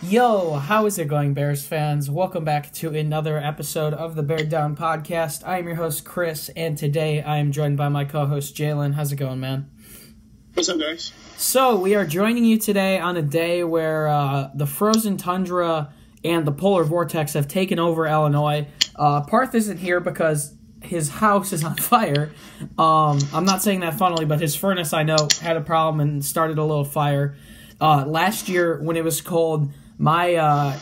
Yo, how is it going, Bears fans? Welcome back to another episode of the Bear Down Podcast. I am your host, Chris, and today I am joined by my co-host, Jaylen. How's it going, man? What's up, guys? So, we are joining you today on a day where the frozen tundra and the polar vortex have taken over Illinois. Parth isn't here because his house is on fire. I'm not saying that funnily, but his furnace, I know, had a problem and started a little fire. Last year, when it was cold, my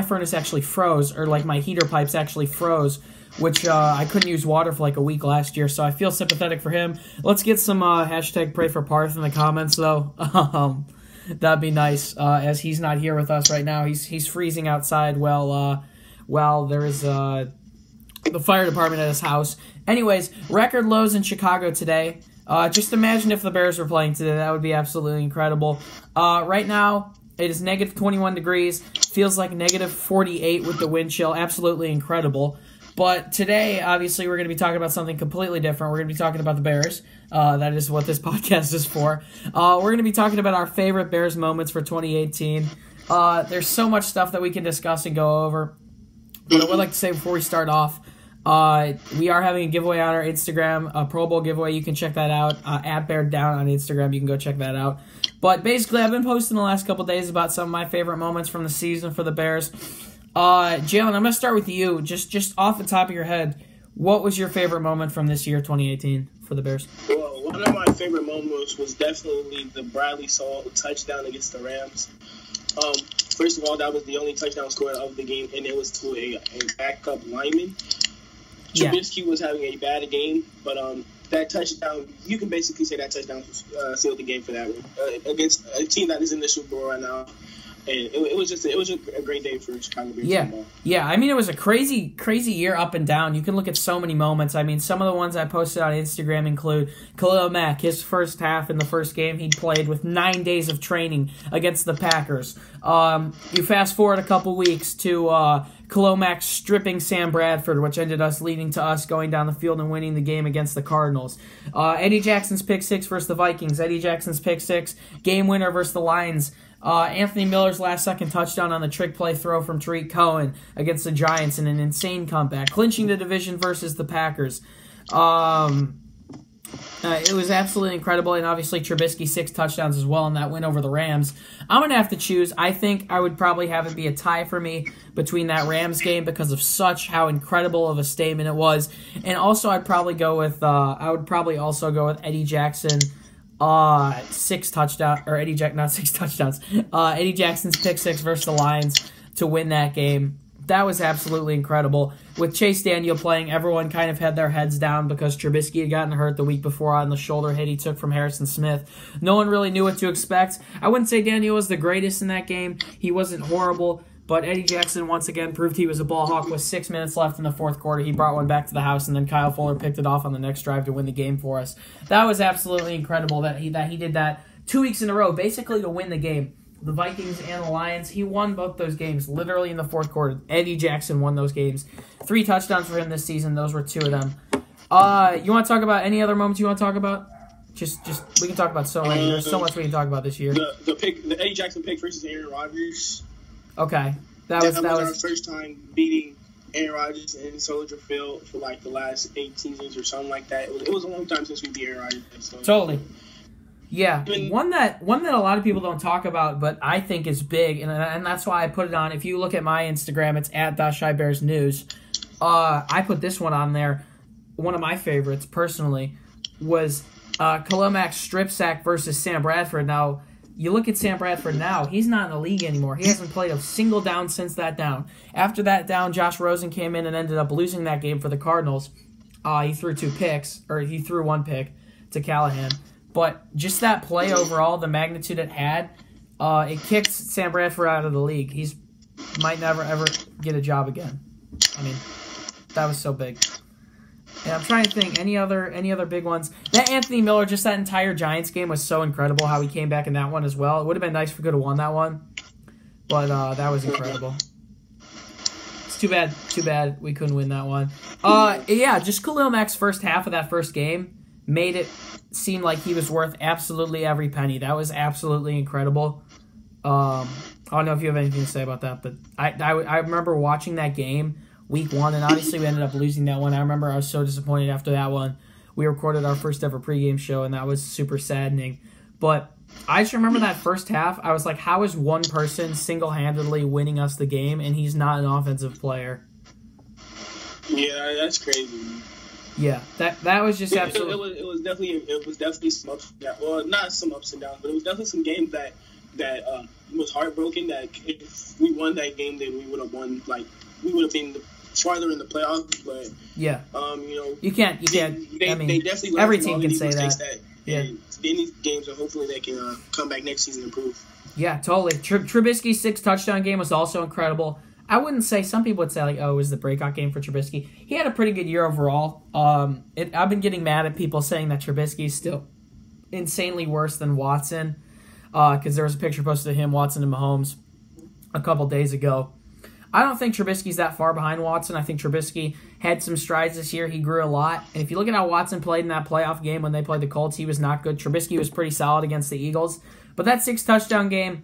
furnace actually froze, or like my heater pipes actually froze, which I couldn't use water for like a week last year, so I feel sympathetic for him. Let's get some hashtag pray for Parth in the comments, though. That'd be nice, as he's not here with us right now. He's freezing outside while there is the fire department at his house. Anyways, record lows in Chicago today. Just imagine if the Bears were playing today. That would be absolutely incredible. Right now, it is negative 21 degrees. Feels like negative 48 with the wind chill. Absolutely incredible. But today, obviously, we're going to be talking about something completely different. We're going to be talking about the Bears. That is what this podcast is for. We're going to be talking about our favorite Bears moments for 2018. There's so much stuff that we can discuss and go over. But I would like to say before we start off, we are having a giveaway on our Instagram, a Pro Bowl giveaway. You can check that out at Bear Down on Instagram. You can go check that out. But basically, I've been posting the last couple days about some of my favorite moments from the season for the Bears. Jaylen, I'm going to start with you. Just off the top of your head, what was your favorite moment from this year, 2018, for the Bears? Well, one of my favorite moments was definitely the Bradley Salt touchdown against the Rams. First of all, that was the only touchdown scored of the game, and it was to a backup lineman. Trubisky was having a bad game, but that touchdown, you can basically say that touchdown sealed the game for that one against a team that is in the Super Bowl right now. And it was just a great day for Chicago Bears football. Yeah. I mean, it was a crazy year up and down. You can look at so many moments. I mean, some of the ones I posted on Instagram include Khalil Mack, his first half in the first game he played with 9 days of training against the Packers. You fast forward a couple weeks to Khalil Mack stripping Sam Bradford, which ended us leading to us going down the field and winning the game against the Cardinals. Eddie Jackson's pick six versus the Vikings. Eddie Jackson's pick six, game winner versus the Lions. Anthony Miller's last-second touchdown on the trick play throw from Tariq Cohen against the Giants in an insane comeback. Clinching the division versus the Packers. It was absolutely incredible, and obviously Trubisky 6 touchdowns as well in that win over the Rams. I'm going to have to choose. I think I would probably have it be a tie for me between that Rams game because of how incredible of a statement it was. And also I'd probably go with Eddie Jackson. 6 touchdowns, or Eddie Jackson's pick 6 versus the Lions to win that game. That was absolutely incredible. With Chase Daniel playing, everyone kind of had their heads down because Trubisky had gotten hurt the week before on the shoulder hit he took from Harrison Smith. No one really knew what to expect. I wouldn't say Daniel was the greatest in that game. He wasn't horrible. But Eddie Jackson once again proved he was a ball hawk with 6 minutes left in the fourth quarter. He brought one back to the house, and then Kyle Fuller picked it off on the next drive to win the game for us. That was absolutely incredible that he did that 2 weeks in a row, basically to win the game. The Vikings and the Lions, he won both those games literally in the fourth quarter. Eddie Jackson won those games. 3 touchdowns for him this season. Those were 2 of them. You want to talk about any other moments you want to talk about? Just we can talk about so many. There's so much we can talk about this year. The Eddie Jackson pick versus Aaron Rodgers. Okay. That was our first time beating Aaron Rodgers in Soldier Field for like the last 8 seasons or something like that. It was a long time since we beat Aaron Rodgers. Totally. Yeah. One that a lot of people don't talk about, but I think is big, and that's why I put it on. If you look at my Instagram, it's at @ShyBearsNews. I put this one on there. One of my favorites, personally, was Khalil Mack's strip sack versus Sam Bradford. Now, you look at Sam Bradford now, he's not in the league anymore. He hasn't played a single down since that down. After that down, Josh Rosen came in and ended up losing that game for the Cardinals. He threw 2 picks, or he threw 1 pick to Callahan. But just that play overall, the magnitude it had, it kicked Sam Bradford out of the league. He might never, ever get a job again. I mean, that was so big. And I'm trying to think, any other big ones. That Anthony Miller, just that entire Giants game was so incredible how he came back in that one as well. It would have been nice if we could have won that one. But that was incredible. It's too bad we couldn't win that one. Yeah, just Khalil Mack's first half of that first game made it seem like he was worth absolutely every penny. That was absolutely incredible. I don't know if you have anything to say about that, but I remember watching that game week 1, and obviously we ended up losing that one. I remember I was so disappointed after that one. We recorded our first ever pregame show, and that was super saddening. But I just remember that first half. I was like, how is one person single-handedly winning us the game, and he's not an offensive player? Yeah, that's crazy. Yeah, that was just absolutely. It was definitely some ups and downs. Well, not some ups and downs, but it was definitely some games that was heartbroken. That if we won that game, then we would have won. Like we would have been farther in the playoffs. But yeah, you can't. They definitely every team can say that. Yeah, in these games, and hopefully they can come back next season and improve. Yeah, totally. Trubisky's 6 touchdown game was also incredible. I wouldn't say, some people would say, like, oh, it was the breakout game for Trubisky. He had a pretty good year overall. I've been getting mad at people saying that Trubisky's still insanely worse than Watson, because there was a picture posted of him, Watson, and Mahomes a couple days ago. I don't think Trubisky's that far behind Watson. I think Trubisky had some strides this year. He grew a lot. And if you look at how Watson played in that playoff game when they played the Colts, he was not good. Trubisky was pretty solid against the Eagles. But that 6 touchdown game,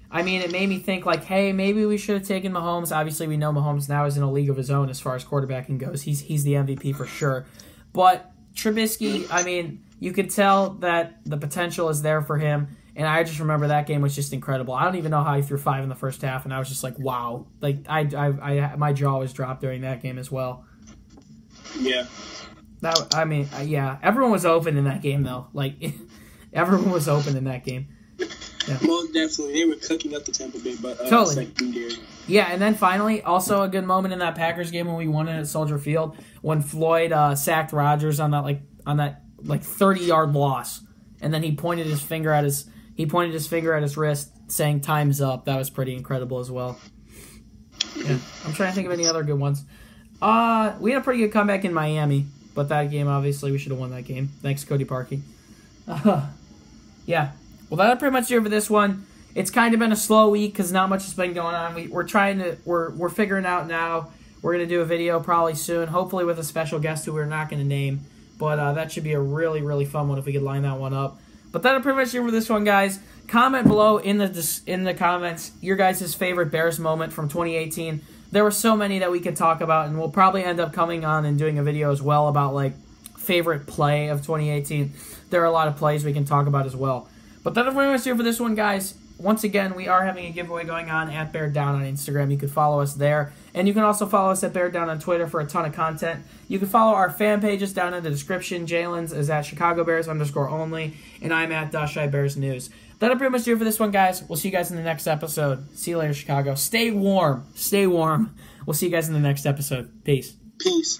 I mean, it made me think, like, hey, maybe we should have taken Mahomes. Obviously, we know Mahomes now is in a league of his own as far as quarterbacking goes. He's the MVP for sure. But Trubisky, I mean, you could tell that the potential is there for him. And I just remember that game was just incredible. I don't even know how he threw 5 in the first half, and I was just like, wow. Like, my jaw was dropped during that game as well. Yeah. Yeah. Everyone was open in that game, though. Like, everyone was open in that game. Yeah. Most definitely. They were cooking up the Tampa Bay totally. secondary. Yeah, and then finally, also a good moment in that Packers game when we won it at Soldier Field, when Floyd sacked Rodgers on that 30-yard loss. And then he pointed his finger at his wrist, saying "Time's up." That was pretty incredible as well. Yeah, I'm trying to think of any other good ones. We had a pretty good comeback in Miami, but that game, obviously, we should have won that game. Thanks, Cody Parkey. Yeah. Well, that'll pretty much do it for this one. It's kind of been a slow week because not much has been going on. We're figuring out now. We're gonna do a video probably soon, hopefully with a special guest who we're not gonna name. But that should be a really, really fun one if we could line that one up. But that'll pretty much do it for this one, guys. Comment below in the comments your guys' favorite Bears moment from 2018. There were so many that we could talk about, and we'll probably end up coming on and doing a video as well about, like, favorite play of 2018. There are a lot of plays we can talk about as well. But that'll pretty much do it for this one, guys. Once again, we are having a giveaway going on at Bear Down on Instagram. You can follow us there. And you can also follow us at Bear Down on Twitter for a ton of content. You can follow our fan pages down in the description. Jaylen's is at Chicago Bears _only. And I'm at Shy Bears News. That'll pretty much do it for this one, guys. We'll see you guys in the next episode. See you later, Chicago. Stay warm. Stay warm. We'll see you guys in the next episode. Peace. Peace.